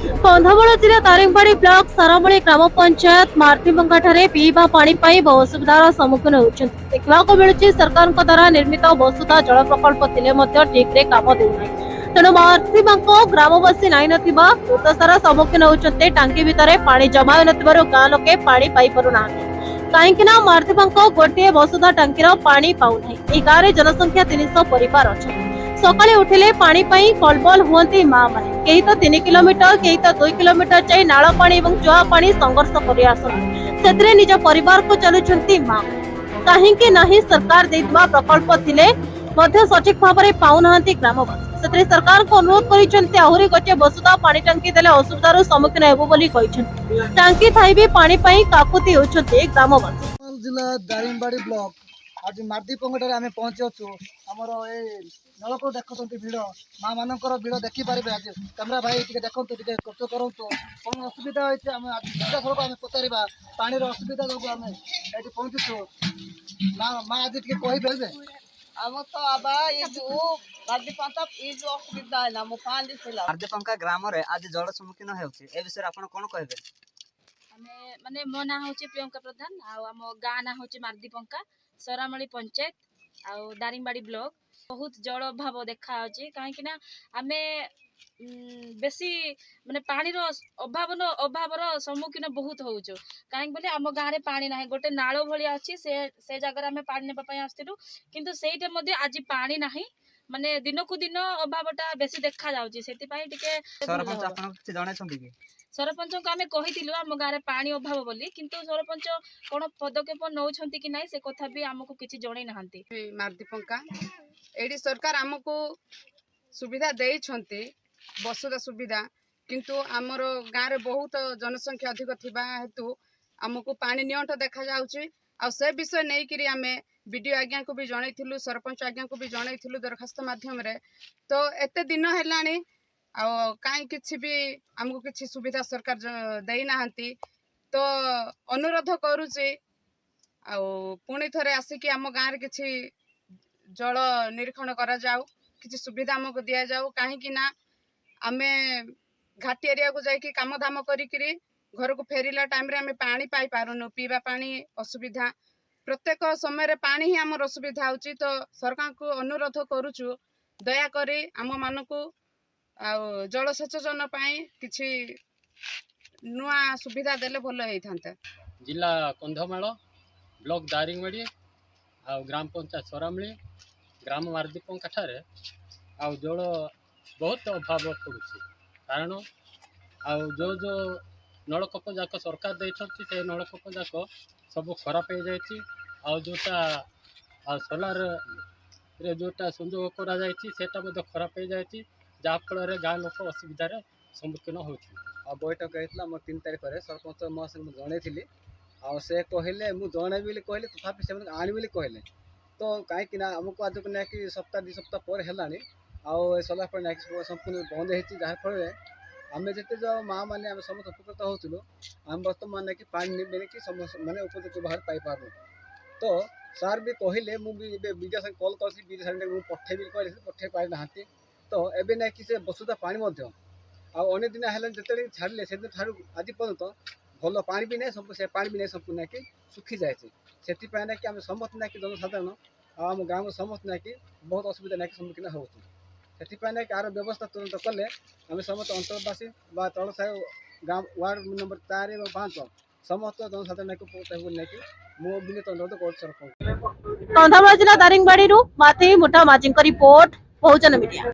कंधमाल जिला दारिंगबाड़ी ब्लॉक सारामली ग्राम पंचायत मार्थिबंगाठारे पीवा पानी पाई बहु असुविधार सम्मुखीन होउछन्ति। देखिबाको मिलुछि सरकारक द्वारा निर्मित वसुधा जल प्रकल्प थिले मध्य ठीकरे काम देउनाही। तेणु मार्थिबंग ग्रामवासी नाई नथिबा दुर्दशार सम्मुखीन होउछन्ति। टांकी भितरे पानी जमा होई नथिबारु गां लोके पानी पाई पारुनाहांति। काहींकिना मार्थिबंग गोटे वसुधा टांकीर पानी पाउनाही। ए गाँरे जनसंख्या 300 परिवार अछन्ति। सकाळे उठिले पानी पाई कलबल हुअन्ति मां माने। केही तो 3 किलोमीटर केही तो 2 किलोमीटर जाई नाଳ पानी एवं चुआ पानी संघर्ष करि आसନ୍ତି। सेतरे निज परिवार को चलुछन्ति मां। काहींकि नाही सरकार देइतबा प्रकल्प थिले मध्य सठिक भाबरे पाउनाहांति ग्रामवासी। सेतरे सरकार को अनुरोध करिछन्ति आहुरी गोटे वसुधा पानी टांकी देले असुविधार सम्मुखीन हेबो बोली कहिछन्ति। टांकी थाई भी पानी पाई काकुति होउछन्ति ग्रामवासी। जिला दारिंगबाड़ी ब्लॉक आज मार्थिबंगाठारे आमे पहुंचीछु। हमर ए नलकूप देखते भिड़ माँ मानकर भिड़ देखिपारे। आज कैमरा भाई टे देखते टे कष्ट करूँ कौन असुविधा होती है सीधासख आम पचार पानी असुविधा जो आम ये पहुँचुଛୁ। माँ आज टे कहे आम तो आबा ये जो मार्थिबंगा ये जो असुविधा है ना मो पानी थिला मार्थिबंगा ग्राम रे आज जल सम्मुखीन होउछि ए विषय आपण कोन कहबे? माने मो ना होची प्रियंका प्रधान आम गाँ ना होची मार्थिबंगा सरामली पंचायत आ दारिंगबाड़ी ब्लॉक बहुत जल अभाव देखा कहीं आमे बेसी माने पानी अभावर सम्मुखीन बहुत होचु। कहीं बोले आम गाँव में पानी ना गोटे नाल भाया अच्छी से जगह आम पानी नापी आसलु किंतु सेटा आज पानी ना माने दिन को दिन अभावटा बेसी देखा जाउची। सरपंच को आम कही आम गाँव में पानी अभाव बोली किंतु सरपंच कौन पदक्षेप नौछंती कि नहीं से कथा भी आमको किसी जणै नाहंती। मार्थिबंगा एडी सरकार आमको सुविधा देइछंती वसुधा सुविधा किंतु आमर गाँव में बहुत जनसंख्या अधिक थिबा हेतु आमको पानी नियंठ देखा जाउची। आ से विषय नहीं करी आमे बीडीओ आज्ञा को भी जनइथिलु सरपंच आज्ञा को भी जनइथिलु दरखास्त माध्यम रे। तो एते दिन हेलानी कहीं किसी भी आमको किसी सुविधा सरकार दे नाहंती। तो अनुरोध करुचे पुणी थरे आसिकी आम गाँव रे किसी जल निरीक्षण करा जाऊ किसी सुविधा आमको दिया जाऊ। कहीं ना आमे घाटी एरिया को जाइकी काम धाम करी घर को फेरिला टाइम रे आमे पानी पाई पारुनु। पीवा पानी असुविधा प्रत्येक समय रे पानी ही आमर असुविधा होची। तो सरकार को अनुरोध करुचु दया करी आम मानकु जल सेचन किछि नुआ सुविधा देले भल होइथांता। जिला कंधमाल ब्लॉक दारिंगबाड़ी आ ग्राम पंचायत सरामली ग्राम मार्थिबंगा ठारे आ जल बहुत अभाव पड़ुछि। कारण आ जो जो नलकूप जाक सरकार देइछंती से नलकूप जाक सब खराब हो जाइछि। आ जोटा सोलार रे जोटा संयोग करा जाइछि सेटा मध्य खराब हो जाइछि जहाँ फल गाँ लोक असुविधार सम्मुखीन होती। बैठक होता मोर 3 तारिख सरपंच महाशय जनई से कहले मुझे जनइबी कहले तथापि से आनी कहले। तो कहीं आमको आज को नहीं सप्ताह 2 सप्ताह पर है सोलार पर संपूर्ण बंद हो जहाँफल आम जिते जो माँ मैंने समस्त उपकृत होलु आम बर्तमान कि पानी कि मानने उपयुक्त बाहर पाइपार। तो सार भी कहले मुझे विडियो संगे कल कर विडियो पठे भी पठे पारि ना। तो एबे ना कि से वसुधा पानी अनेक दिन है जिते छाड़े से दिन ठार आज पर्यंत भल पानी भी नहीं सब से पानी भी नहीं संपूर्ण कि सुखी जाए से ना कि आम समस्त ना कि जनसाधारण आम गाँव समस्त ना कि बहुत असुविधा ना कि सम्मुखीन हो ना कि आर व्यवस्था तुरंत कले आम समस्त अंतरवासी तल साहि गाँव वार्ड नंबर 4 और 5 समस्त जनसाधारण को ना कि मो विनीत अनुरोध कर। कंधमाल जिला दारिंगबाड़ी माथी मुठा माझी रिपोर्ट बहुजन मीडिया।